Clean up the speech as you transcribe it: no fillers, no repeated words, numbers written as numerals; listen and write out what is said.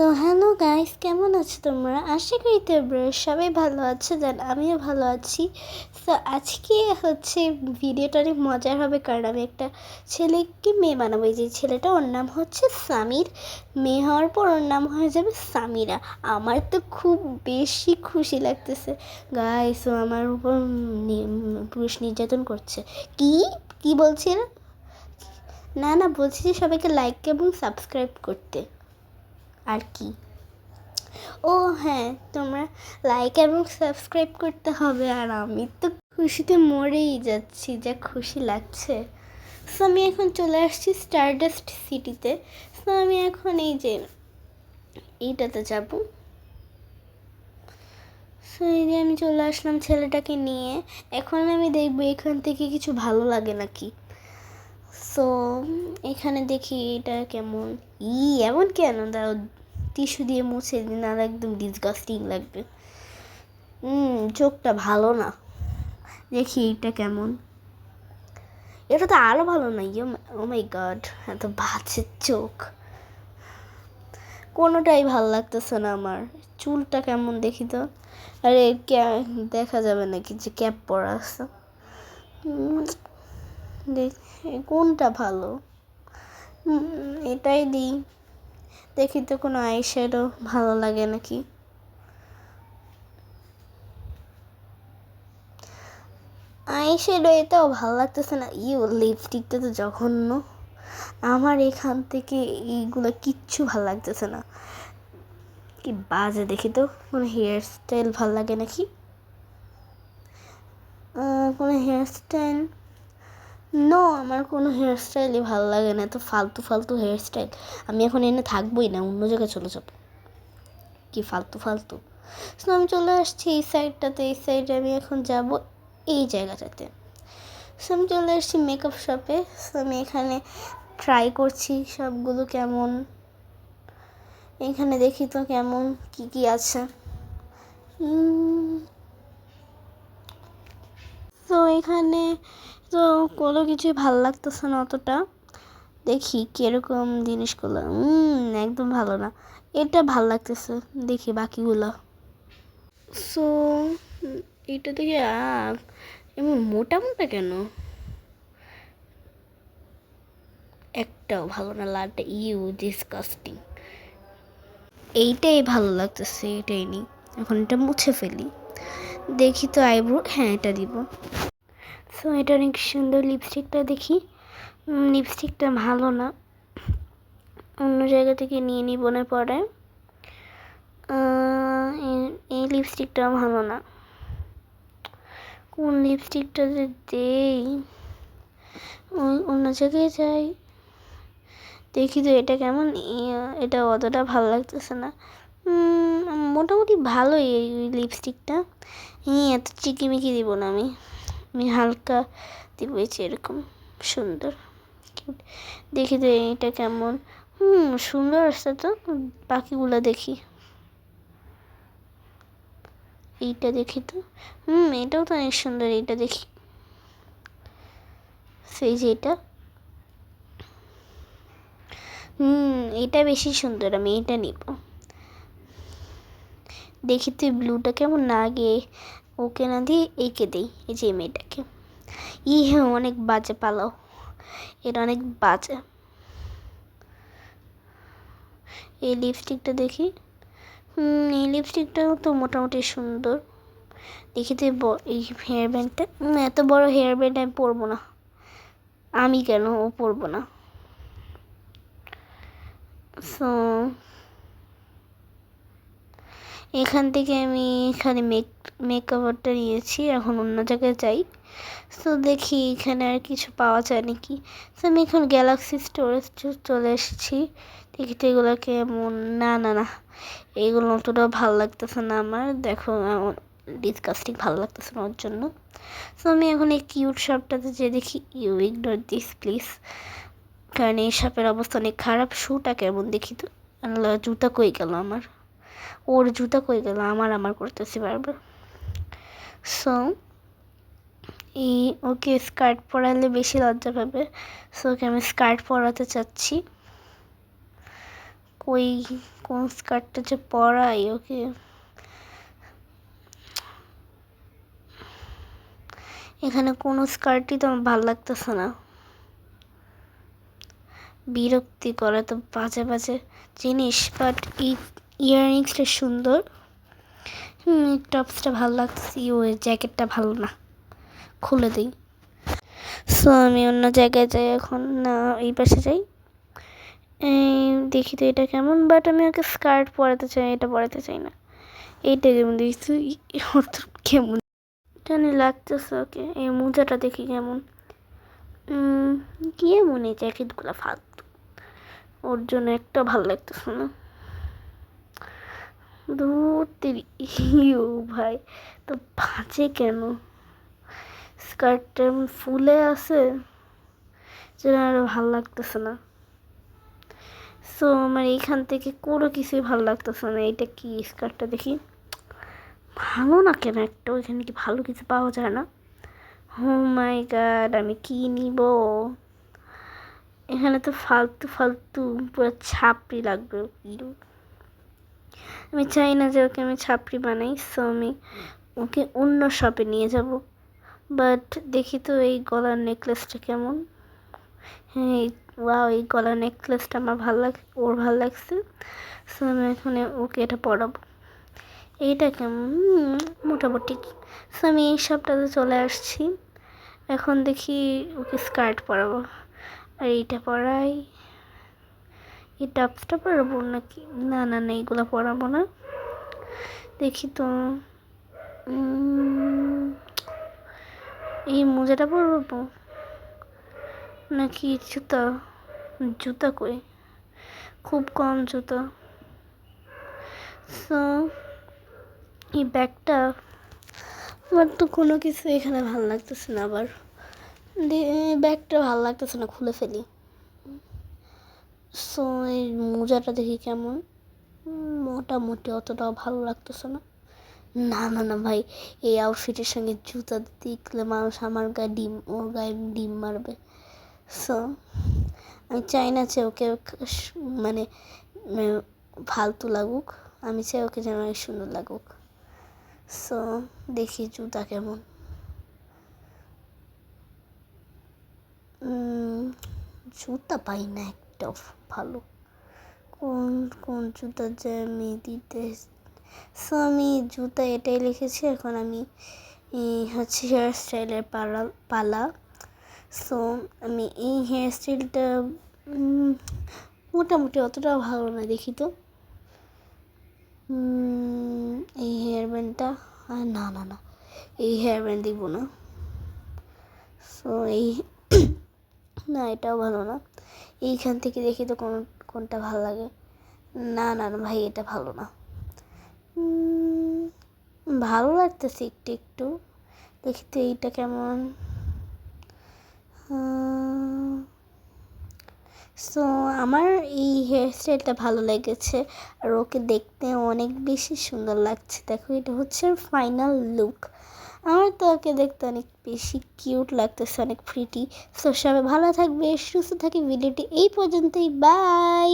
তো hello guys, কেমন আছো তোমরা? আশা করি তোমরা সবাই ভালো আছো, দেন আমিও ভালো আছি। তো আজকে হচ্ছে ভিডিওটা অনেক মজার হবে, কারণ আমি একটা ছেলেকে মেয়ে বানাবো। এই যে ছেলেটা, ওর নাম হচ্ছে সামির। মেয়ে হওয়ার পর ওর নাম হয়ে যাবে সামিরা। আমার তো খুব বেশি খুশি লাগতেছে গাইস। ও আমার উপর পুরুষ নির্যাতন করছে। কি কি বলছি না না, বলছি যে সবাইকে লাইক এবং সাবস্ক্রাইব করতে। আর কি, ও হ্যাঁ, তোমরা লাইক এবং সাবস্ক্রাইব করতে হবে। আর আমি তো খুশিতে মরেই যাচ্ছি, যা খুশি লাগছে। সো আমি এখন চলে আসছি স্টারডাস্ট সিটিতে। সো আমি এখন এই যে এইটাতে যাব। সো এই যে আমি চলে আসলাম ছেলেটাকে নিয়ে। এখন আমি দেখবো এখান থেকে কিছু ভালো লাগে নাকি। সো এখানে দেখি এটা কেমন। এমন কেন, দাও টিস্যু দিয়ে মুছে দিন, আর একদম ডিসগাস্টিং লাগবে। চোখটা ভালো না। দেখি এটা কেমন। এটা তো আরো ভালো না। ও মাই গড, এত বাজে চোখ। কোনোটাই ভালো লাগতেছে না আমার। চুলটা কেমন দেখি তো। আরে দেখা যাবে নাকি যে ক্যাপ পরা আছে? কোনটা ভালো? এটাই দিই। দেখি তো কোনো আইশ্যাডো ভালো লাগে নাকি। আইশ্যাডো এটাও ভালো লাগতেছে না। লিপস্টিকটা তো জঘন্য। আমার এখান থেকে এইগুলো কিচ্ছু ভালো লাগতেছে না। কি বাজে, দেখি তো কোনো হেয়ার স্টাইল ভালো লাগে নাকি। কোনো হেয়ার স্টাইল, নো, আমার কোনো হেয়ার স্টাইলই ভালো লাগে না। তো ফালতু ফালতু হেয়ার স্টাইল আমি এখন এনে থাকবোই না, অন্য জায়গায় চলে যাব। কি ফালতু ফালতু। সো আমি চলে আসছি এই সাইডটাতে। এই সাইডে আমি এখন যাব এই জায়গাটাতে। সো আমি চলে আসছি মেকআপ শপে। সো আমি এখানে ট্রাই করছি সবগুলো কেমন। এখানে দেখি তো কেমন কি কি আছে। তো এখানে তো কোনো কিছুই ভালো লাগতেছে না অতটা। দেখি কিরকম জিনিসগুলো। একদম ভালো না। এটা ভালো লাগতেছে, দেখি বাকিগুলো। সো এটা দেখি এমন মোটা মোটা কেন? একটাও ভালো না, লালটা ডিসকাস্টিং। এইটাই ভালো লাগতেছে, এইটাই নি। এখন এটা মুছে ফেলি। দেখি তো আইব্রো, হ্যাঁ এটা দিব। সো এটা অনেক সুন্দর। লিপস্টিকটা দেখি। লিপস্টিকটা ভালো না, অন্য জায়গা থেকে নিয়ে নিব না পরে। এই লিপস্টিকটা ভালো না। কোন লিপস্টিকটা যে দেই, অন্য জায়গায় যাই। দেখি তো এটা কেমন। এটা অতটা ভালো লাগতেছে না। মোটামুটি ভালোই এই লিপস্টিকটা। এত চিকিমিকি দিব না আমি। আমি হালকা দিব, এরকম সুন্দর। দেখি তো এটা কেমন। সুন্দর আসছে তো। বাকিগুলো দেখি। এইটা দেখি তো। এটাও তো অনেক সুন্দর। এইটা দেখি। সেই যে এটা। এটা বেশি সুন্দর, আমি এটা নিব। দেখি তুই ব্লুটা কেমন। না আগে ওকে না দিয়ে একে দেই, এই যে মেয়েটাকে। হ্যাঁ, অনেক বাজে পালাও। এটা অনেক বাজে। এই লিপস্টিকটা দেখি। এই লিপস্টিকটাও তো মোটামুটি সুন্দর। দেখি তুই এই হেয়ার ব্যান্ডটা। এত বড় হেয়ার ব্যান্ড আমি পরবো না। আমি কেন, ও পরবো না। সো এখান থেকে আমি এখানে মেকওভারটা নিয়েছি, এখন অন্য জায়গায় যাই। সো দেখি এখানে আর কিছু পাওয়া যায় নাকি। সো আমি এখন গ্যালাক্সি স্টোরেজ চলে এসেছি। দেখি তো এগুলো কেমন। না না না, এইগুলো অতটাও ভালো লাগতেছে না আমার। দেখো, ডিসকাস্টিং, ভালো লাগতেছে না ওর জন্য। সো আমি এখন এই কিউট শপটাতে যে দেখি। ইগনোর দিস প্লিজ, কারণ এই শপের অবস্থা অনেক খারাপ। শুটা কেমন দেখি তো। আল্লাহ, জুতা কই গেল আমার? ওর জুতা কই গেল? আমার করতেছি বারবার। সো ওকে স্কার্ট পরালে বেশি লজ্জা পাবে। সো ওকে আমি স্কার্ট পরাতে চাচ্ছি। ওই কোন স্কার্টটা যে পরাই ওকে, এখানে কোনো স্কার্টই তো আমার ভালো লাগতেছে না, বিরক্তি করে তো বাজে বাজে জিনিস। বাট এই ইয়াররিংসটা সুন্দর, টপসটা ভালো লাগছে, ওই জ্যাকেটটা ভালো না, খুলে দিই। সো আমি অন্য জায়গায় যাই এখন, না এই পাশে যাই, দেখি তো এটা কেমন। বাট আমি ওকে স্কার্ট পরাতে চাই, এটা পরাতে চাই না। এইটা কেমন দেখছি, কেমন জানি লাগতেছে ওকে। এই মোজাটা দেখি কেমন, কেমন এই জ্যাকেটগুলো ফালতু, ওর জন্য একটা ভালো লাগতেছে না। ধরতেরি ইউ ভাই, তো বাজে কেন, স্কার্টটা এমন ফুলে আছে যেন আরও ভালো লাগতেছে না। সো আমার এইখান থেকে কোনো কিছুই ভালো লাগতেছে না। এটা কি স্কার্টটা দেখি, ভালো না কেন একটা, ওইখানে কি ভালো কিছু পাওয়া যায় না? ও মাই গড, আমি কি নিব? এখানে তো ফালতু ফালতু পুরো ছাপড়ি লাগবে। আমি চাই না যে ওকে আমি ছাপড়ি বানাই, সো আমি ওকে অন্য শপে নিয়ে যাব। বাট দেখি তো এই গলার নেকলেসটা কেমন। হ্যাঁ ওয়াও, এই গলার নেকলেসটা আমার ওর ভালো লাগছে। সো আমি এখানে ওকে এটা পরাবো। এইটা কেমন, মোটামুটি। সো আমি এই সবটাতে চলে আসছি। এখন দেখি ওকে স্কার্ট পরাবো, আর এইটা পরাই, এই টপসটা পরাবো নাকি, না না না এইগুলো পরাবো না। দেখি তো এই মোজাটা পরবো নাকি জুতা, জুতা কই, খুব কম জুতা। সো এই ব্যাগটা, আমার তো কোনো কিছু এখানে ভালো লাগতেছে না। আবার ব্যাগটা ভালো লাগতেছে না, খুলে ফেলি। সো এই মোজাটা দেখি কেমন, মোটামুটি অতটাও ভালো লাগতেছে না। না না না ভাই, এই আউটফিটের সঙ্গে জুতা দেখলে মানুষ আমার গায়ে ডিম, ওর গায়ে ডিম মারবে। সো আমি চাই না যে ওকে মানে ফালতু লাগুক, আমি চাই ওকে যেন সুন্দর লাগুক। সো দেখি জুতা কেমন, জুতা পাই না একটাও ভালো, কোন কোন জুতা যে আমি দিতে। সো আমি জুতা এটাই লিখেছি। এখন আমি হচ্ছে হেয়ার স্টাইলের পালা। সো আমি এই হেয়ার স্টাইলটা মোটামুটি অতটাও ভালো না, দেখি তো এই হেয়ার ব্যান্ডটা, না না না এই হেয়ার ব্যান্ড দিব না। সো এই না এটাও ভালো না। এইখান থেকে দেখি তো কোনটা ভালো লাগে। না না না ভাই, এটা ভালো না, ভালো লাগতেছে একটু একটু, দেখি তো এইটা কেমন। সো আমার এই হেয়ার স্টাইলটা ভালো লেগেছে, আর ওকে দেখতে অনেক বেশি সুন্দর লাগছে। দেখো এটা হচ্ছে ফাইনাল লুক। আমার তো ওকে দেখতে অনেক বেশি কিউট লাগতেছে, অনেক প্রিটি। সো সবাই ভালো থাকবে, সুস্থ থাকবে। ভিডিওটি এই পর্যন্তই, বাই।